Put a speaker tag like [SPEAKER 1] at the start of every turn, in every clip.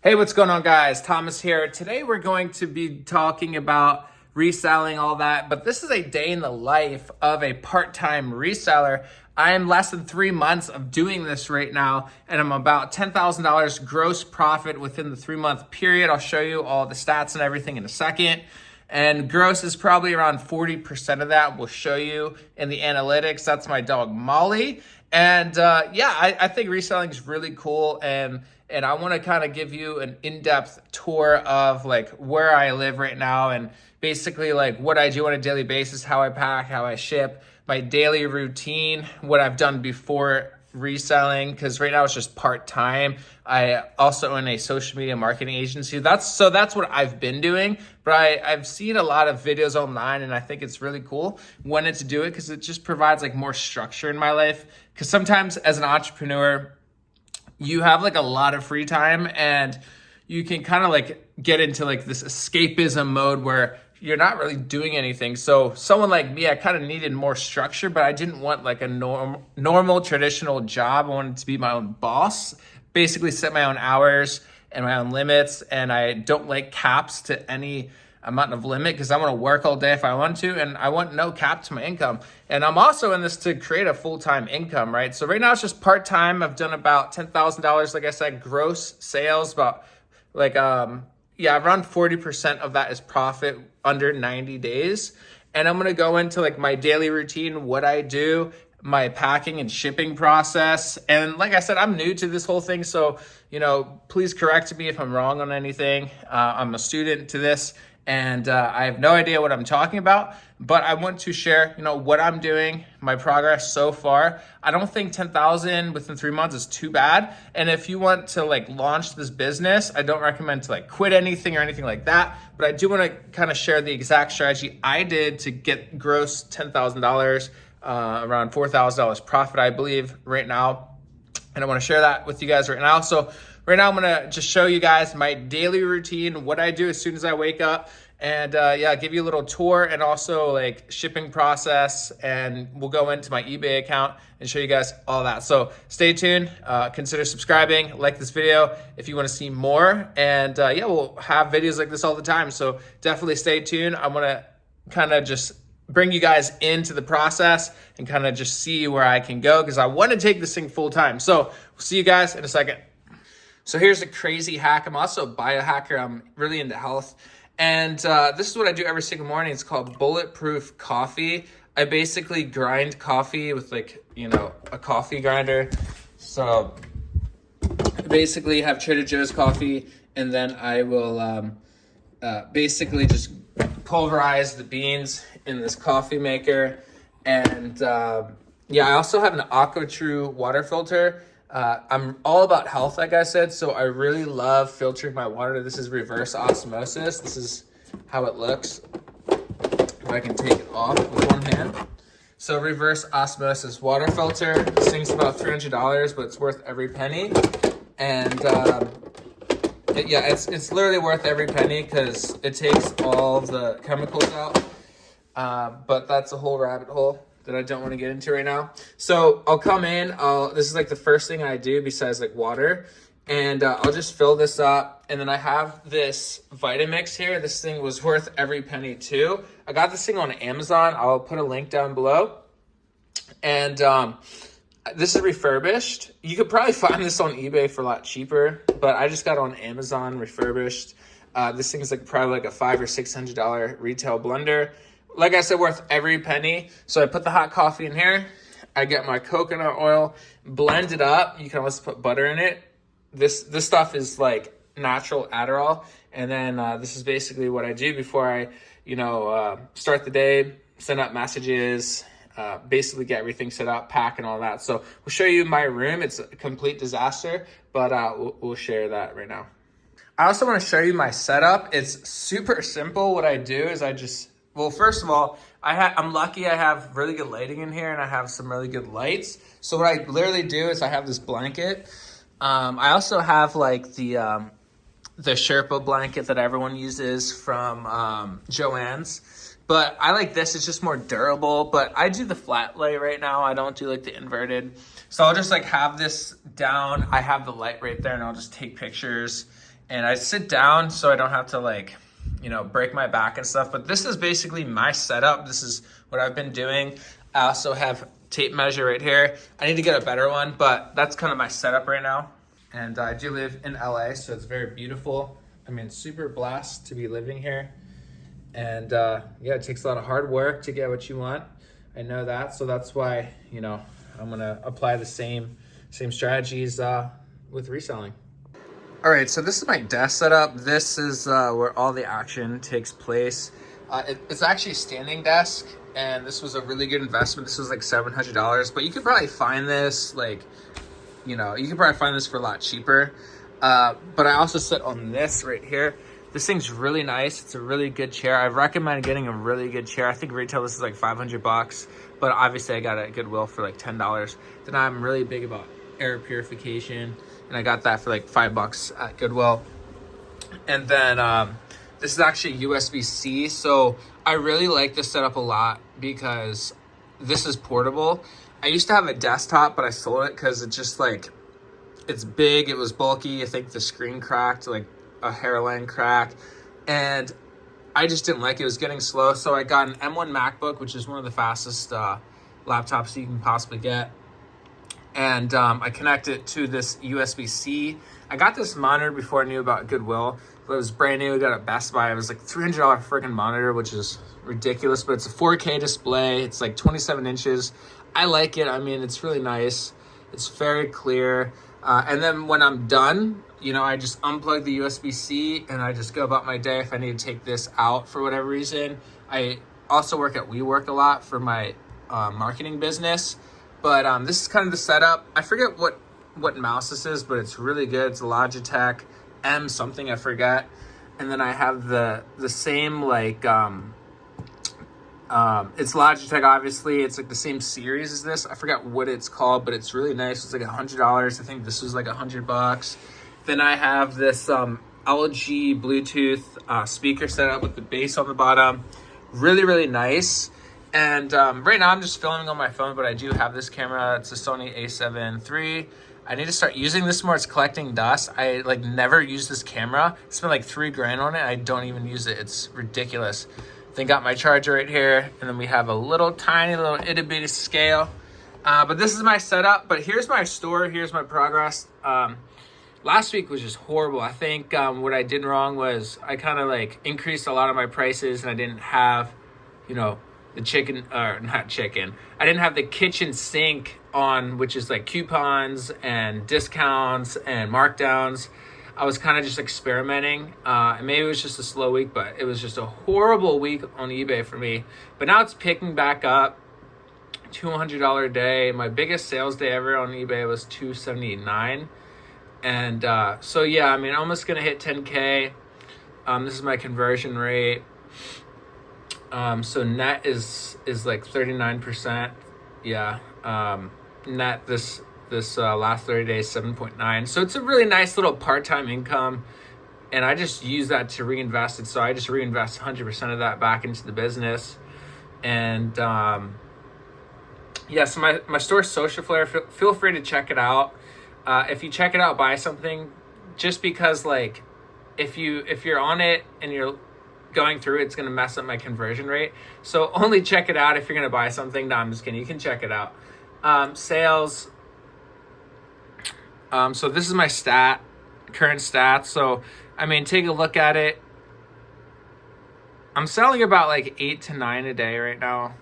[SPEAKER 1] Hey, what's going on, guys? Thomas here. Today we're going to be talking about reselling, all that, but this is a day in the life of a part-time reseller. I am less than 3 months of doing this right now, and I'm about $10,000 gross profit within the 3-month period. I'll show you all the stats and everything in a second. And gross is probably around 40% of that. We'll show you in the analytics. That's my dog, Molly. And I think reselling is really cool. And I want to kind of give you an in-depth tour of like where I live right now and basically like what I do on a daily basis, how I pack, how I ship, my daily routine, what I've done before reselling, because right now it's just part-time. I also own a social media marketing agency. That's what I've been doing, but I've seen a lot of videos online and I think it's really cool when to do it because it just provides like more structure in my life. Because sometimes as an entrepreneur, you have like a lot of free time and you can kind of like get into like this escapism mode where you're not really doing anything. So someone like me, I kind of needed more structure, but I didn't want like a normal traditional job. I wanted to be my own boss, basically set my own hours and my own limits. And I don't like caps to any amount of limit because I want to work all day if I want to, and I want no cap to my income. And I'm also in this to create a full-time income, right? So right now it's just part-time. I've done about $10,000, like I said, gross sales, about like, around 40% of that is profit under 90 days. And I'm going to go into like my daily routine, what I do, my packing and shipping process. And like I said, I'm new to this whole thing. So, please correct me if I'm wrong on anything. I'm a student to this and I have no idea what I'm talking about, but I want to share, what I'm doing, my progress so far. I don't think 10,000 within 3 months is too bad. And if you want to like launch this business, I don't recommend to like quit anything or anything like that, but I do want to kind of share the exact strategy I did to get gross $10,000, around $4,000 profit, I believe right now. And I want to share that with you guys right now. So right now I'm going to just show you guys my daily routine, what I do as soon as I wake up, and give you a little tour and also like shipping process. And we'll go into my eBay account and show you guys all that. So stay tuned, consider subscribing, like this video if you want to see more. And we'll have videos like this all the time. So definitely stay tuned. I want to kind of just bring you guys into the process and kind of just see where I can go because I want to take this thing full time. So we'll see you guys in a second. So here's a crazy hack. I'm also a biohacker. I'm really into health. And this is what I do every single morning. It's called bulletproof coffee. I basically grind coffee with like, a coffee grinder. So I basically have Trader Joe's coffee and then I will basically just pulverize the beans in this coffee maker. And I also have an AquaTrue water filter. I'm all about health, like I said, so I really love filtering my water. This is reverse osmosis. This is how it looks. If I can take it off with one hand. So reverse osmosis water filter. This thing's about $300, but it's worth every penny. And it's literally worth every penny because it takes all the chemicals out. But that's a whole rabbit hole that I don't want to get into right now. So I'll come in, this is like the first thing I do besides like water, and I'll just fill this up. And then I have this Vitamix here. This thing was worth every penny too. I got this thing on Amazon. I'll put a link down below. And this is refurbished. You could probably find this on eBay for a lot cheaper, but I just got it on Amazon refurbished. This thing is like probably like a $500 or $600 retail blender. Like I said, worth every penny. So I put the hot coffee in here. I get my coconut oil, blend it up. You can almost put butter in it. This stuff is like natural Adderall. And then this is basically what I do before I, start the day, send out messages, basically get everything set up, pack and all that. So we'll show you my room. It's a complete disaster, but we'll share that right now. I also want to show you my setup. It's super simple. What I do is well, first of all, I'm lucky I have really good lighting in here and I have some really good lights. So what I literally do is I have this blanket. I also have like the Sherpa blanket that everyone uses from Joann's. But I like this. It's just more durable. But I do the flat lay right now. I don't do like the inverted. So I'll just like have this down. I have the light right there and I'll just take pictures and I sit down so I don't have to like, you know, break my back and stuff. But this is basically my setup. This is what I've been doing. I also have tape measure right here. I need to get a better one, but that's kind of my setup right now. And I do live in LA, so it's very beautiful. I mean, super blessed to be living here. And yeah, it takes a lot of hard work to get what you want. I know that, so that's why, you know, I'm gonna apply the same strategies with reselling. All right, so this is my desk setup. This is where all the action takes place. It's actually a standing desk, and this was a really good investment. This was like $700, but you could probably find this like, you know, you could probably find this for a lot cheaper. But I also sit on this right here. This thing's really nice. It's a really good chair. I recommend getting a really good chair. I think retail this is like $500, but obviously I got it at Goodwill for like $10. Then I'm really big about air purification, and I got that for like $5 at Goodwill. And then this is actually USB-C, so I really like this setup a lot because this is portable. I used to have a desktop, but I sold it because it's just like, it's big, it was bulky. I think the screen cracked, like a hairline cracked, and I just didn't like it. It was getting slow, so I got an M1 MacBook, which is one of the fastest laptops you can possibly get. And I connect it to this USB-C. I got this monitor before I knew about Goodwill, but it was brand new. I got it at Best Buy. It was like $300 freaking monitor, which is ridiculous, but it's a 4K display. It's like 27 inches. I like it. I mean, it's really nice. It's very clear. And then when I'm done, you know, I just unplug the USB-C and I just go about my day if I need to take this out for whatever reason. I also work at WeWork a lot for my marketing business. But this is kind of the setup. I forget what mouse this is, but it's really good. It's a Logitech M something, I forget. And then I have the same like, it's Logitech, obviously. It's like the same series as this. I forgot what it's called, but it's really nice. It's like $100. I think this was like $100. Then I have this LG Bluetooth speaker set up with the bass on the bottom. Really, really nice. And right now I'm just filming on my phone, but I do have this camera. It's a Sony a7 III. I need to start using this more. It's collecting dust. I like never use this camera. I spent like $3,000 on it. I don't even use it. It's ridiculous. Then got my charger right here. And then we have a little tiny little itty bitty scale. But this is my setup. But here's my store. Here's my progress. Last week was just horrible. I think what I did wrong was I kind of like increased a lot of my prices, and I didn't have, you know, the I didn't have the kitchen sink on, which is like coupons and discounts and markdowns. I was kind of just experimenting. And maybe it was just a slow week, but it was just a horrible week on eBay for me. But now it's picking back up. $200 a day. My biggest sales day ever on eBay was $279. And so yeah, I mean, I'm almost gonna hit 10K. This is my conversion rate. So net is like 39%. Yeah. Net this last 30 days, 7.9. So it's a really nice little part-time income, and I just use that to reinvest it. So I just reinvest 100% of that back into the business. And yeah, so my store, Social Flare, feel free to check it out. If you check it out, buy something, just because like if you're on it and you're going through it, it's going to mess up my conversion rate. So only check it out if you're going to buy something. No, I'm just kidding. You can check it out. Sales. So this is my current stats. So, I mean, take a look at it. I'm selling about like 8 to 9 a day right now,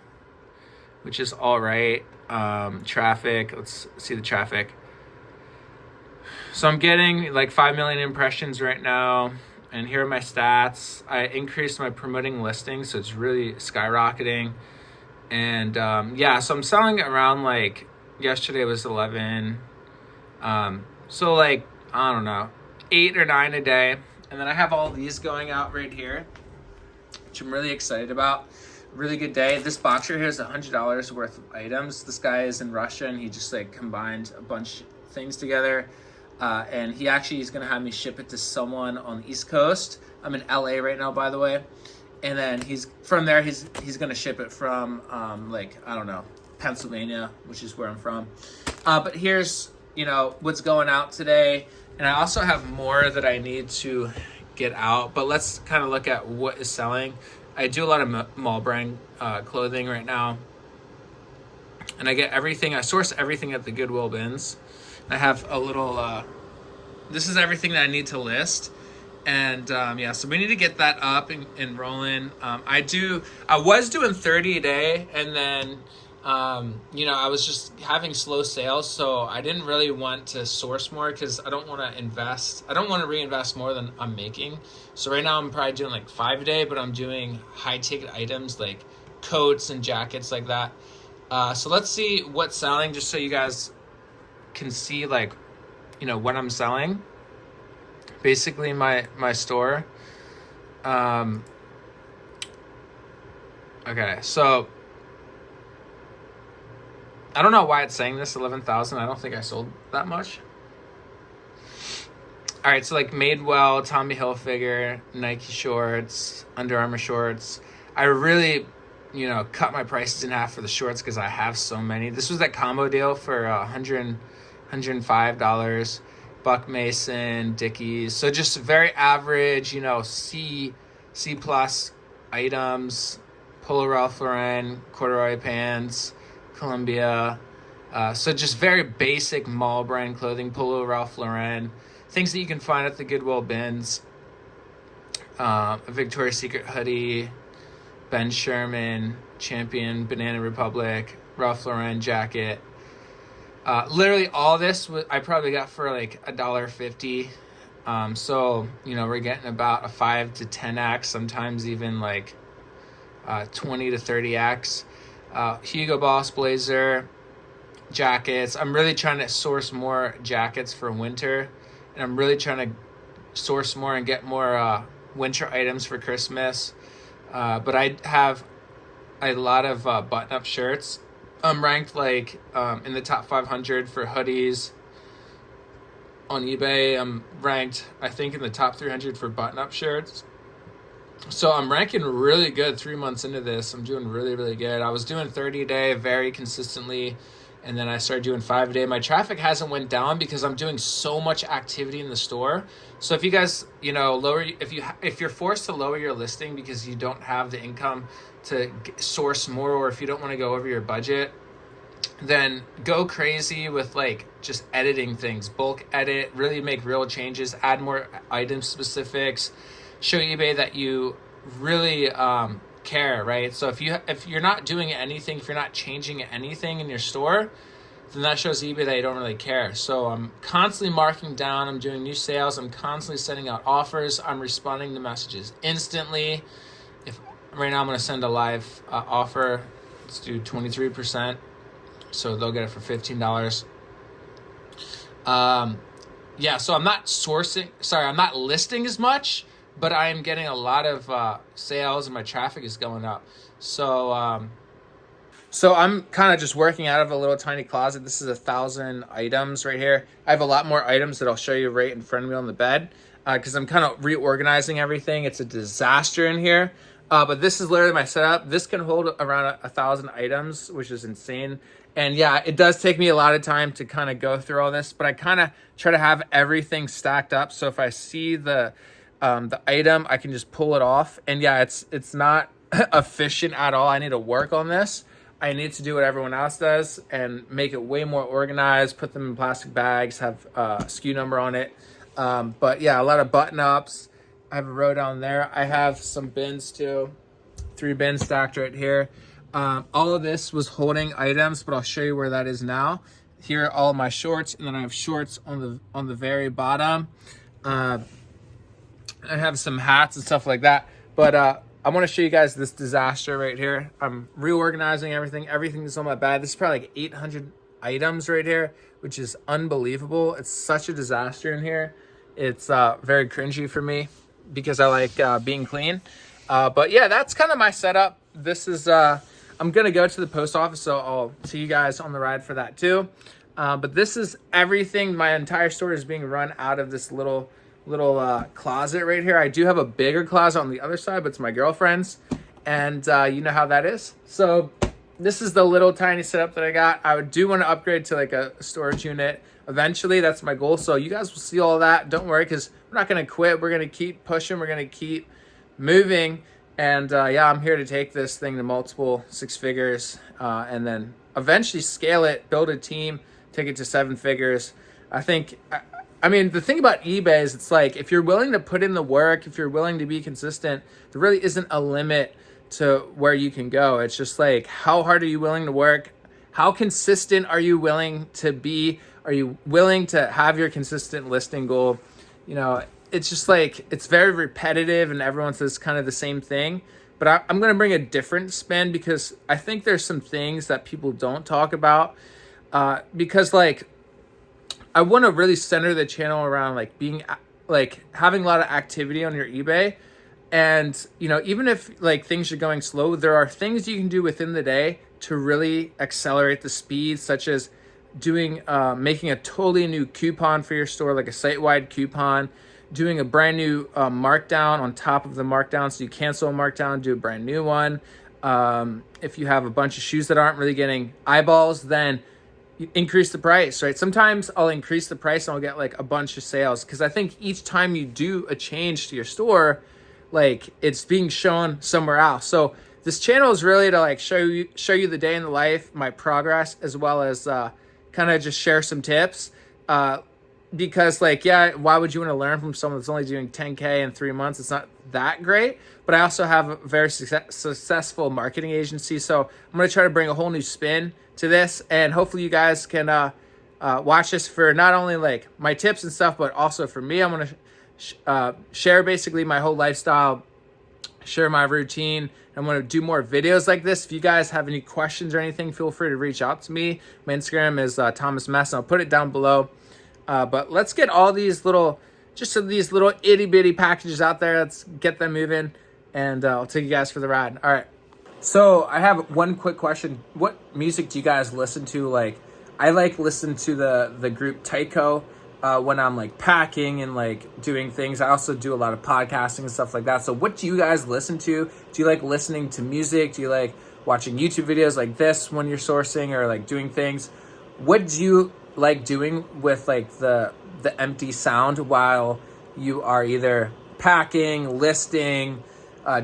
[SPEAKER 1] which is all right. Traffic, let's see the traffic. So I'm getting like 5 million impressions right now. And here are my stats. I increased my promoting listings, so it's really skyrocketing. And yeah, so I'm selling around like, yesterday was 11. So like, I don't know, 8 or 9 a day. And then I have all these going out right here, which I'm really excited about. Really good day. This boxer here is $100 worth of items. This guy is in Russia, and he just like combined a bunch of things together. And he actually is going to have me ship it to someone on the East Coast. I'm in LA right now, by the way. And then he's from there, he's going to ship it from like, I don't know, Pennsylvania, which is where I'm from. But here's what's going out today. And I also have more that I need to get out, but let's kind of look at what is selling. I do a lot of mall brand clothing right now. And I source everything at the Goodwill bins. I have a little, this is everything that I need to list. And so we need to get that up and rolling. I was doing 30 a day, and then, I was just having slow sales. So I didn't really want to source more because I don't want to reinvest more than I'm making. So right now I'm probably doing like 5 a day, but I'm doing high ticket items like coats and jackets like that. So let's see what's selling, just so you guys can see what I'm selling. Basically my store. Okay, so I don't know why it's saying this 11,000. I don't think I sold that much. All right, so like Madewell, Tommy Hilfiger, Nike shorts, Under Armour shorts. I really cut my prices in half for the shorts because I have so many. This was that combo deal for $105. Buck Mason, Dickies. So just very average, C plus items. Polo Ralph Lauren, corduroy pants, Columbia. So just very basic mall brand clothing. Polo Ralph Lauren, things that you can find at the Goodwill bins. A Victoria's Secret hoodie. Ben Sherman, Champion, Banana Republic, Ralph Lauren jacket. Literally all this I probably got for like $1.50. So we're getting about a 5 to 10x, sometimes even like 20 to 30x. Hugo Boss blazer, jackets. I'm really trying to source more jackets for winter, and I'm really trying to source more and get more winter items for Christmas. But I have a lot of button-up shirts. I'm ranked in the top 500 for hoodies on eBay. I'm ranked, I think, in the top 300 for button-up shirts. So I'm ranking really good 3 months into this. I'm doing really, really good. I was doing 30 a day very consistently, and then I started doing 5 a day. My traffic hasn't went down because I'm doing so much activity in the store. So if you guys, if you're forced to lower your listing because you don't have the income to source more, or if you don't want to go over your budget, then go crazy with just editing things, bulk edit, really make real changes, add more item specifics, show eBay that you really care, right? So if you're not doing anything, if you're not changing anything in your store, then that shows eBay that you don't really care. So I'm constantly marking down, I'm doing new sales, I'm constantly sending out offers, I'm responding to messages instantly. Right now I'm going to send a live offer. Let's do 23%. So they'll get it for $15. So I'm not listing as much, but I am getting a lot of sales, and my traffic is going up. So I'm kind of just working out of a little tiny closet. This is 1,000 items right here. I have a lot more items that I'll show you right in front of me on the bed because I'm kind of reorganizing everything. It's a disaster in here. But this is literally my setup. This can hold around 1,000 items, which is insane. And yeah, it does take me a lot of time to kind of go through all this, but I kind of try to have everything stacked up. So if I see the item, I can just pull it off. And yeah, it's not efficient at all. I need to work on this. I need to do what everyone else does and make it way more organized, put them in plastic bags, have a SKU number on it. But yeah, a lot of button ups. I have a row down there. I have some bins too. 3 bins stacked right here. All of this was holding items, but I'll show you where that is now. Here are all of my shorts, and then I have shorts on the very bottom. I have some hats and stuff like that. But I want to show you guys this disaster right here. I'm reorganizing everything. Everything is on my bed. This is probably like 800 items right here, which is unbelievable. It's such a disaster in here. It's very cringy for me because I like being clean. But yeah, that's kind of my setup. This is, I'm going to go to the post office, so I'll see you guys on the ride for that too. But this is everything. My entire store is being run out of this little closet right here. I do have a bigger closet on the other side, but it's my girlfriend's, and you know how that is. So this is the little tiny setup that I got. I do want to upgrade to like a storage unit eventually. That's my goal. So you guys will see all that. Don't worry, because we're not going to quit. We're going to keep pushing. We're going to keep moving. And yeah, I'm here to take this thing to multiple six figures and then eventually scale it, build a team, take it to 7 figures. I mean, the thing about eBay is it's like, if you're willing to put in the work, if you're willing to be consistent, there really isn't a limit to where you can go. It's just like, how hard are you willing to work? How consistent are you willing to be? Are you willing to have your consistent listing goal? You know, it's just like, it's very repetitive and everyone says kind of the same thing. But I'm going to bring a different spin, because I think there's some things that people don't talk about. Because like, I want to really center the channel around like being like having a lot of activity on your eBay. And, you know, even if like things are going slow, there are things you can do within the day to really accelerate the speed, such as doing, making a totally new coupon for your store, like a site-wide coupon, doing a brand new markdown on top of the markdown. So you cancel a markdown, do a brand new one. If you have a bunch of shoes that aren't really getting eyeballs, then you increase the price, right? Sometimes I'll increase the price and I'll get like a bunch of sales, because I think each time you do a change to your store, like it's being shown somewhere else. So this channel is really to like show you the day in the life, my progress, as well as kind of just share some tips. Because like, yeah, why would you want to learn from someone that's only doing 10K in 3 months? It's not that great. But I also have a very successful marketing agency. So I'm going to try to bring a whole new spin to this. And hopefully you guys can watch this for not only like my tips and stuff, but also for me. I'm going to share basically my whole lifestyle, share my routine. I'm going to do more videos like this. If you guys have any questions or anything, feel free to reach out to me. My Instagram is Thomas Mess, and I'll put it down below. But let's get all these little itty bitty packages out there. Let's get them moving, and I'll take you guys for the ride. All right. So I have one quick question. What music do you guys listen to? Like, I like listen to the group Tycho when I'm like packing and like doing things. I also do a lot of podcasting and stuff like that. So what do you guys listen to? Do you like listening to music? Do you like watching YouTube videos like this when you're sourcing or like doing things? What do you like doing with like the empty sound while you are either packing, listing,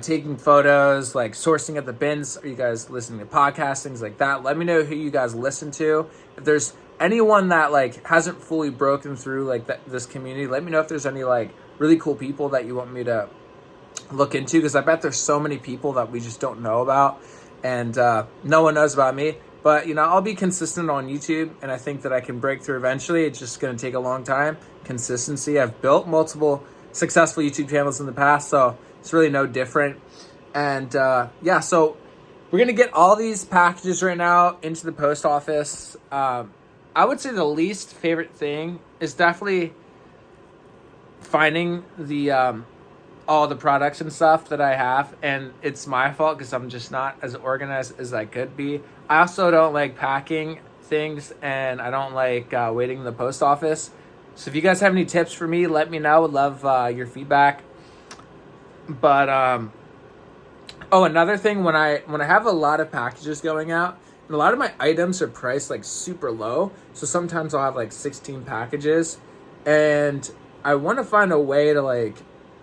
[SPEAKER 1] taking photos, like sourcing at the bins? Are you guys listening to podcasts, things like that? Let me know who you guys listen to. If there's anyone that like hasn't fully broken through like this community, let me know if there's any like really cool people that you want me to look into, because I bet there's so many people that we just don't know about, and no one knows about me. But, you know, I'll be consistent on YouTube, and I think that I can break through eventually. It's just going to take a long time. Consistency. I've built multiple successful YouTube channels in the past, so it's really no different. And yeah, so we're going to get all these packages right now into the post office. I would say the least favorite thing is definitely finding the all the products and stuff that I have, and it's my fault because I'm just not as organized as I could be. I also don't like packing things, and I don't like waiting in the post office. So if you guys have any tips for me, let me know. Would love your feedback. But oh, another thing, when I have a lot of packages going out, and a lot of my items are priced like super low, so sometimes I'll have like 16 packages, and I want to find a way to like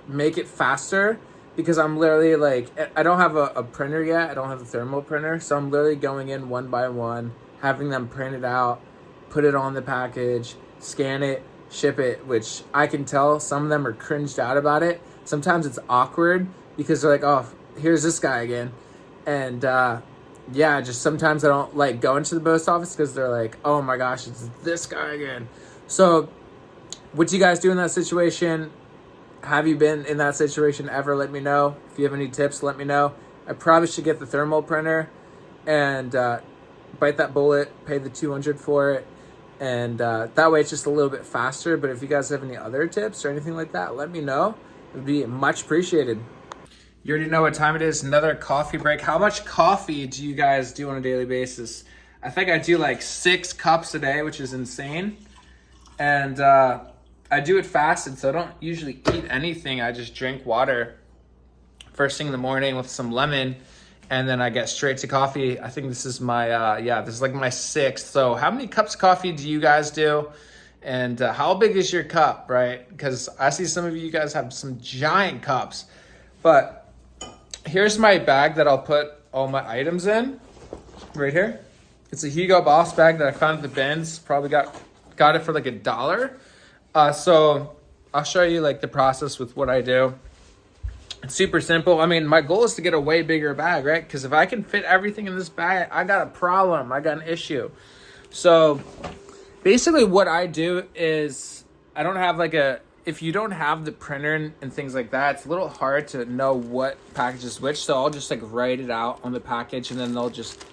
[SPEAKER 1] make it faster, because I'm literally like, I don't have a printer yet. I don't have a thermal printer, so I'm literally going in one by one, having them print it out, put it on the package, scan it, ship it, which I can tell some of them are cringed out about it. Sometimes it's awkward because they're like, oh, here's this guy again. And yeah, just sometimes I don't like going to the post office because they're like, oh my gosh, it's this guy again. So what do you guys do in that situation? Have you been in that situation ever? Let me know. If you have any tips, let me know. I probably should get the thermal printer and bite that bullet, pay the $200 for it. And that way it's just a little bit faster. But if you guys have any other tips or anything like that, let me know. It would be much appreciated. You already know what time it is. Another coffee break. How much coffee do you guys do on a daily basis? I think I do like 6 cups a day, which is insane. And I do it fasted, so I don't usually eat anything. I just drink water first thing in the morning with some lemon. and then I get straight to coffee. I think this is my, this is like my 6th. So how many cups of coffee do you guys do? And how big is your cup, right? Because I see some of you guys have some giant cups. But here's my bag that I'll put all my items in, right here. It's a Hugo Boss bag that I found at the bins. Probably got it for like $1. So I'll show you like the process with what I do. It's super simple. I mean, my goal is to get a way bigger bag, right? Because if I can fit everything in this bag, I got a problem. I got an issue. So basically what I do is I don't have like if you don't have the printer and things like that, it's a little hard to know what package is which. So I'll just like write it out on the package, and then they'll just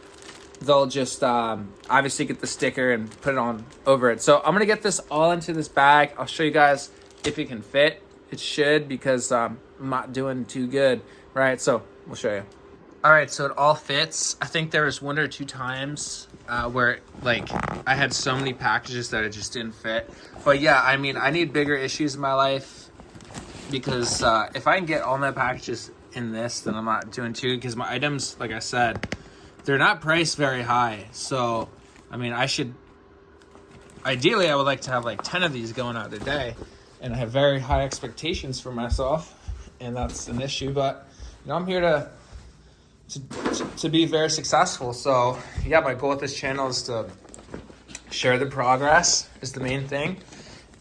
[SPEAKER 1] obviously get the sticker and put it on over it. So I'm going to get this all into this bag. I'll show you guys if it can fit. It should, because I'm not doing too good, right? So we'll show you. All right, so it all fits. I think there was 1 or 2 times where like I had so many packages that it just didn't fit. But yeah, I mean, I need bigger issues in my life, because if I can get all my packages in this, then I'm not doing too good, because my items, like I said, they're not priced very high. So, I mean, ideally I would like to have like 10 of these going out a day, and I have very high expectations for myself, and that's an issue. But I'm here to be very successful. So yeah, my goal with this channel is to share the progress is the main thing,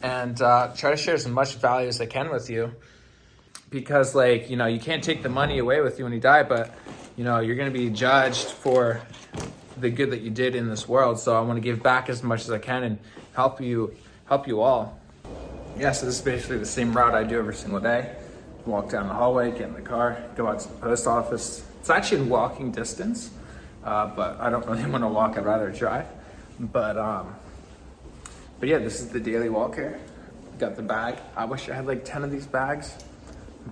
[SPEAKER 1] and try to share as much value as I can with you, because like, you can't take the money away with you when you die, but you're going to be judged for the good that you did in this world. So I want to give back as much as I can and help you all. Yeah, so this is basically the same route I do every single day. Walk down the hallway, get in the car, go out to the post office. It's actually in walking distance, but I don't really want to walk. I'd rather drive. But yeah, this is the daily walk here. Got the bag. I wish I had like 10 of these bags.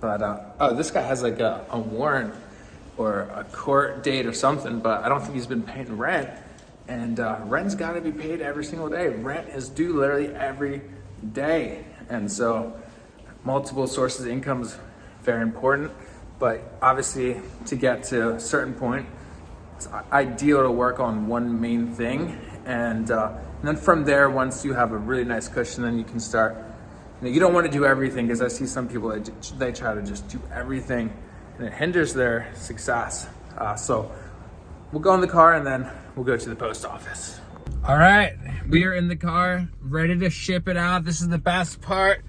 [SPEAKER 1] But oh, this guy has like a warrant or a court date or something, but I don't think he's been paying rent. And rent's got to be paid every single day. Rent is due literally every day. And so multiple sources of income is very important. But obviously, to get to a certain point, it's ideal to work on one main thing. And then from there, once you have a really nice cushion, then you can start. You don't want to do everything, because I see some people they try to just do everything, and it hinders their success. So we'll go in the car, and then we'll go to the post office. All right, we are in the car, ready to ship it out. This is the best part.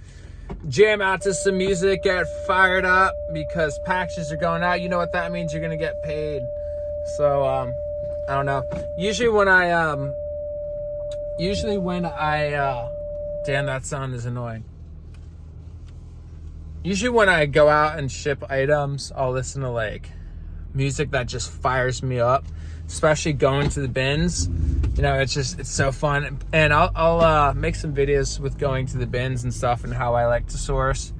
[SPEAKER 1] Jam out to some music, get fired up, because packages are going out. You know what that means? You're gonna get paid. So I don't know. Usually when I damn, that sound is annoying. Usually when I go out and ship items, I'll listen to like music that just fires me up, especially going to the bins. It's so fun. And I'll make some videos with going to the bins and stuff and how I like to source.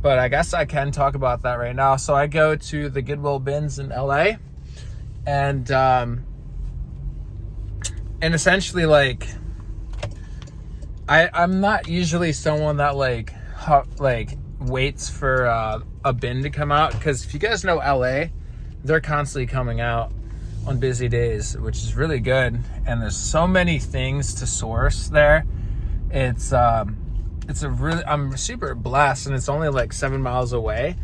[SPEAKER 1] But I guess I can talk about that right now. So I go to the Goodwill bins in LA, and essentially like I'm not usually someone that like waits for a bin to come out, because if you guys know LA, they're constantly coming out on busy days, which is really good. And there's so many things to source there. I'm super blessed, and it's only like 7 miles away.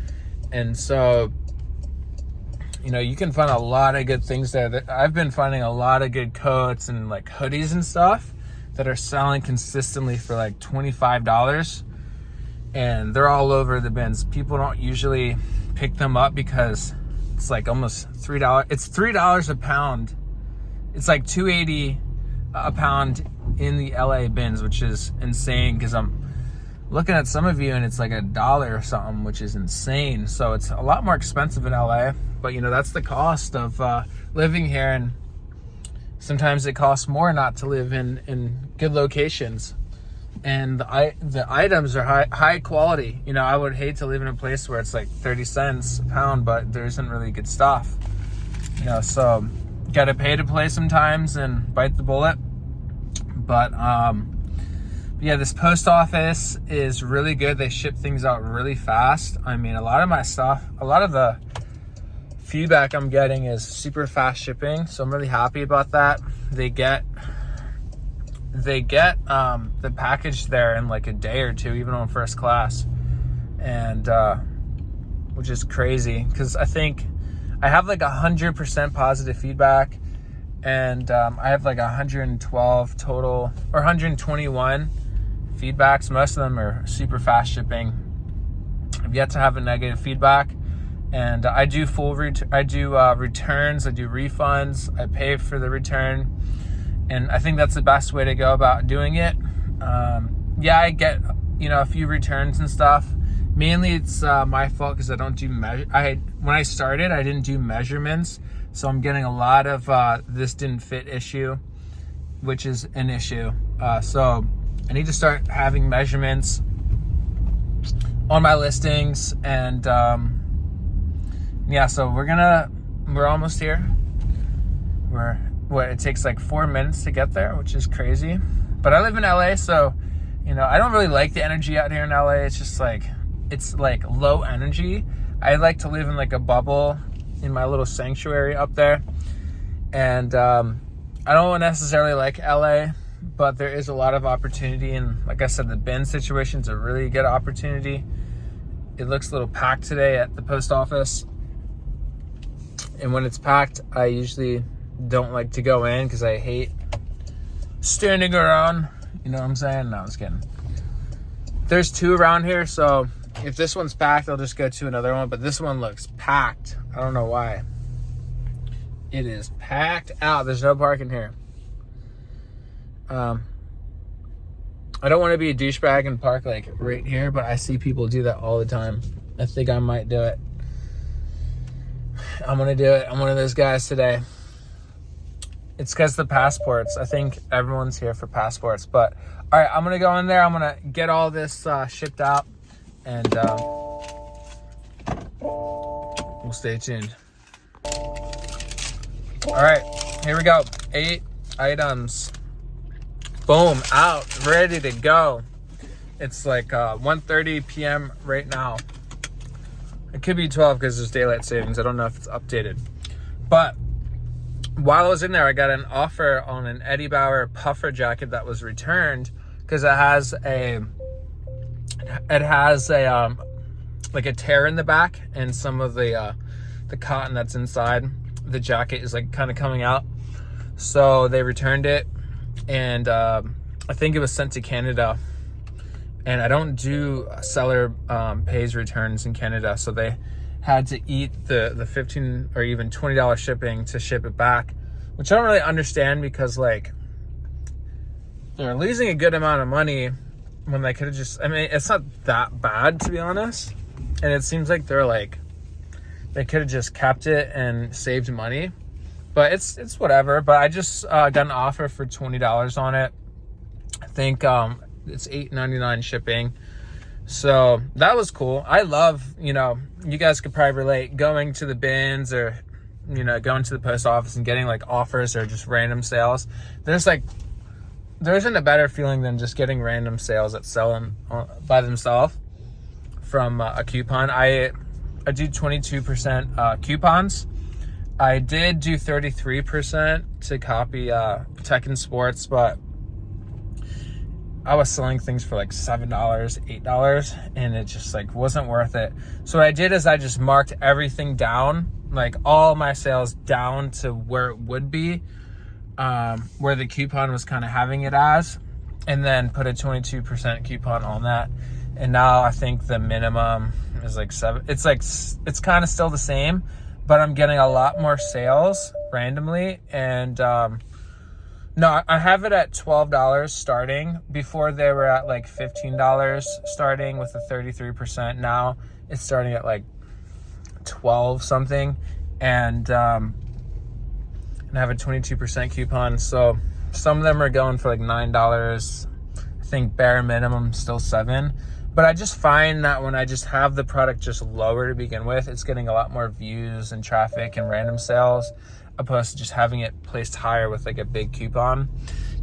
[SPEAKER 1] And so, you can find a lot of good things there. I've been finding a lot of good coats and like hoodies and stuff that are selling consistently for like $25. And they're all over the bins. People don't usually pick them up because it's like almost $3. It's $3 a pound. It's like $2.80 a pound in the LA bins, which is insane, because I'm looking at some of you and it's like $1 or something, which is insane. So it's a lot more expensive in LA, but that's the cost of living here. And sometimes it costs more not to live in good locations. And the items are high quality. I would hate to live in a place where it's like 30 cents a pound, but there isn't really good stuff. So gotta pay to play sometimes and bite the bullet. But yeah, this post office is really good. They ship things out really fast. I mean, a lot of my stuff, a lot of the feedback I'm getting is super fast shipping, so I'm really happy about that. They get the package there in like a day or two, even on first class, and which is crazy because I think I have like 100% positive feedback, and I have like 112 total or 121 feedbacks. Most of them are super fast shipping. I've yet to have a negative feedback, and I do returns, I do refunds, I pay for the return, and I think that's the best way to go about doing it. Yeah, I get a few returns and stuff. Mainly it's my fault because I don't do when I started, I didn't do measurements, so I'm getting a lot of this didn't fit issue, which is an issue. So I need to start having measurements on my listings, and yeah, so we're almost here. It takes like 4 minutes to get there, which is crazy. But I live in LA, so I don't really like the energy out here in LA. It's just like, it's like low energy. I like to live in like a bubble in my little sanctuary up there. And I don't necessarily like LA, but there is a lot of opportunity. And like I said, the bin situation's a really good opportunity. It looks a little packed today at the post office. And when it's packed, I usually don't like to go in because I hate standing around. You know what I'm saying? No, I'm just kidding. There's 2 around here, so if this one's packed, I'll just go to another one. But this one looks packed. I don't know why. It is packed out. There's no parking here. I don't want to be a douchebag and park like right here, but I see people do that all the time. I think I might do it. I'm going to do it. I'm one of those guys today. It's because the passports. I think everyone's here for passports. But, all right, I'm going to go in there. I'm going to get all this shipped out. And we'll stay tuned. All right, here we go. 8 items. Boom, out, ready to go. It's like 1:30 p.m. right now. It could be 12 because there's daylight savings. I don't know if it's updated. But while I was in there, I got an offer on an Eddie Bauer puffer jacket that was returned because it has a like a tear in the back, and some of the cotton that's inside the jacket is like kind of coming out. So they returned it, and I think it was sent to Canada. And I don't do seller pays returns in Canada, so they had to eat the $15 or even $20 shipping to ship it back, which I don't really understand because like they're losing a good amount of money when they could have just, I mean, it's not that bad to be honest. And it seems like they could have just kept it and saved money, but it's whatever. But I just got an offer for $20 on it. I think it's $8.99 shipping. So that was cool. I love, you guys could probably relate, going to the bins or, going to the post office and getting like offers or just random sales. There isn't a better feeling than just getting random sales that sell them by themselves from a coupon. I do 22% coupons. I did do 33% to copy Tech and Sports, but I was selling things for like $7, $8, and it just like wasn't worth it. So what I did is I just marked everything down, like all my sales down to where it would be, where the coupon was kind of having it as, and then put a 22% coupon on that. And now I think the minimum is like 7. It's kind of still the same, but I'm getting a lot more sales randomly. And no, I have it at $12 starting. Before they were at like $15 starting with the 33%. Now it's starting at like 12 something. And I have a 22% coupon. So some of them are going for like $9. I think bare minimum still $7. But I just find that when I just have the product just lower to begin with, it's getting a lot more views and traffic and random sales, opposed to just having it placed higher with like a big coupon.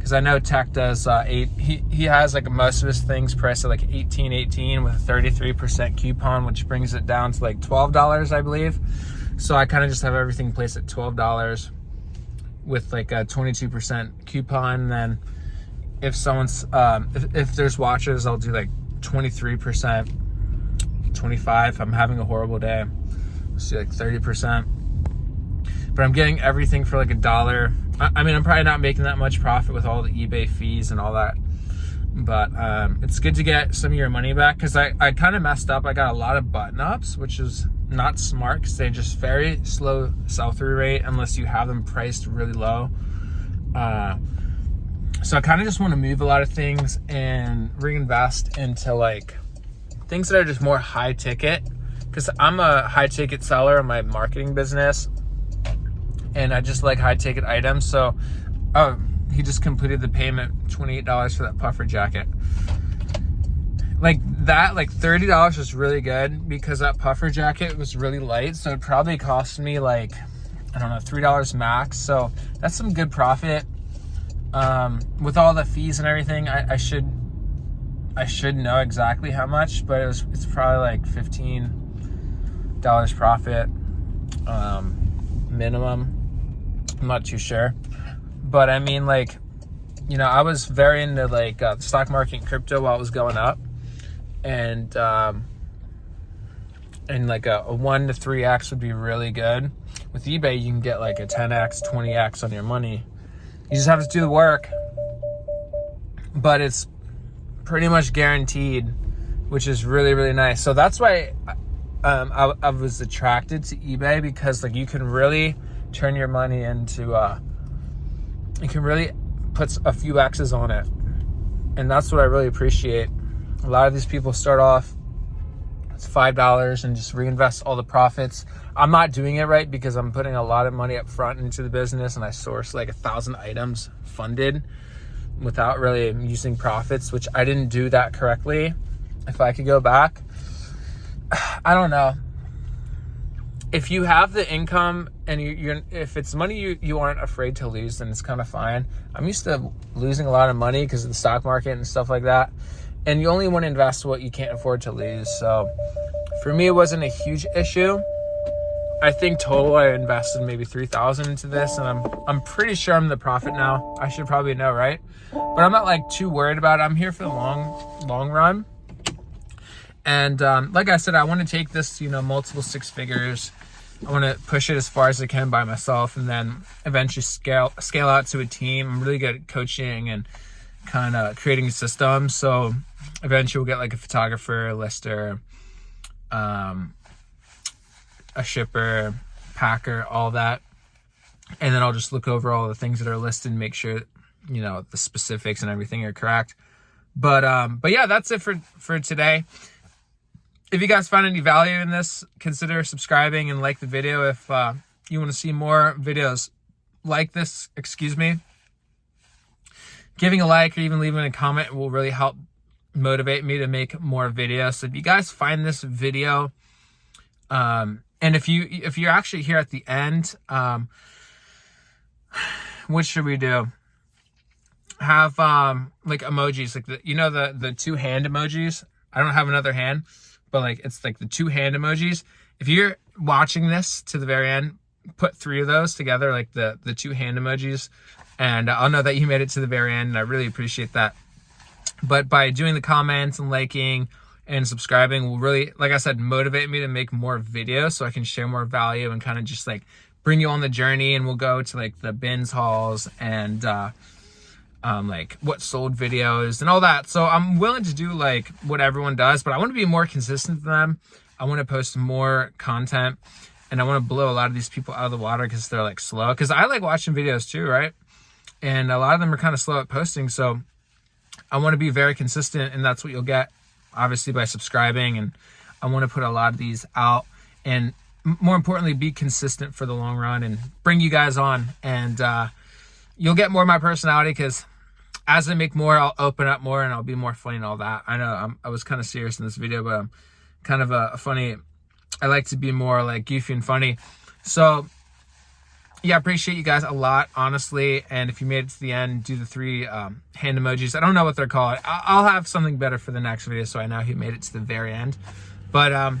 [SPEAKER 1] because I know Tech does he has like most of his things priced at like $18.18 with a 33% coupon, which brings it down to like $12, I believe. So I kind of just have everything placed at $12 with like a 22% coupon. And then if someone's if there's watches, I'll do like 23%, 25. I'm having a horrible day, let's do like 30%. But I'm getting everything for like $1. I mean, I'm probably not making that much profit with all the eBay fees and all that, but it's good to get some of your money back, because I kind of messed up. I got a lot of button ups, which is not smart, because they just very slow sell-through rate unless you have them priced really low. So I kind of just want to move a lot of things and reinvest into like things that are just more high ticket, because I'm a high ticket seller in my marketing business, and I just like high ticket items. So, he just completed the payment, $28 for that puffer jacket. Like that, like $30 was really good, because that puffer jacket was really light. So it probably cost me like, I don't know, $3 max. So that's some good profit. With all the fees and everything, I should know exactly how much, but it's probably like $15 profit, minimum. I'm not too sure, but I mean, like, you know, I was very into like the stock market and crypto while it was going up, and like a 1 to 3x would be really good. With eBay, you can get like a 10x, 20x on your money. You just have to do the work, but it's pretty much guaranteed, which is really, really nice. So that's why I was attracted to eBay, because like you can really turn your money into you can really put a few X's on it, and that's what I really appreciate. A lot of these people start off it's $5 and just reinvest all the profits. I'm not doing it right, because I'm putting a lot of money up front into the business, and I source like 1,000 items funded without really using profits, which I didn't do that correctly. If I could go back, I don't know. If you have the income and if it's money you aren't afraid to lose, then it's kind of fine. I'm used to losing a lot of money because of the stock market and stuff like that. And you only want to invest what you can't afford to lose. So for me, it wasn't a huge issue. I think total I invested maybe $3,000 into this, and I'm pretty sure I'm the profit now. I should probably know, right? But I'm not like too worried about it. I'm here for the long run. And like I said, I want to take this, you know, multiple six figures. I want to push it as far as I can by myself, and then eventually scale out to a team. I'm really good at coaching and kind of creating a system. So eventually we'll get like a photographer, a lister, a shipper, packer, all that. And then I'll just look over all the things that are listed and make sure, you know, the specifics and everything are correct. But yeah, that's it for today. If you guys found any value in this, consider subscribing and like the video. If you want to see more videos like this, giving a like or even leaving a comment will really help motivate me to make more videos. So if you guys find this video, and if you're actually here at the end, what should we do? Have like emojis, like the two hand emojis. I don't have another hand, but like it's like the two hand emojis. If you're watching this to the very end, put 3 of those together, like the two hand emojis, and I'll know that you made it to the very end, and I really appreciate that. But by doing the comments and liking and subscribing will really, like I said, motivate me to make more videos so I can share more value and kind of just like bring you on the journey. And we'll go to like the bins hauls and like what sold videos and all that. So I'm willing to do like what everyone does, but I want to be more consistent than them. I want to post more content, and I want to blow a lot of these people out of the water because they're like slow. Because I like watching videos too, right? And a lot of them are kind of slow at posting. So I want to be very consistent, and that's what you'll get, obviously, by subscribing. And I want to put a lot of these out, and more importantly, be consistent for the long run and bring you guys on. And you'll get more of my personality, because as I make more, I'll open up more and I'll be more funny and all that. I know I was kind of serious in this video, but I'm kind of a funny. I like to be more like goofy and funny. So yeah, I appreciate you guys a lot, honestly. And if you made it to the end, do the 3 hand emojis. I don't know what they're called. I'll have something better for the next video so I know who made it to the very end. But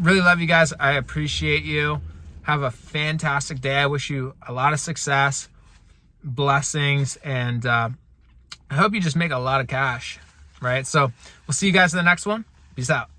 [SPEAKER 1] really love you guys. I appreciate you. Have a fantastic day. I wish you a lot of success, blessings, and I hope you just make a lot of cash, right? So we'll see you guys in the next one. Peace out.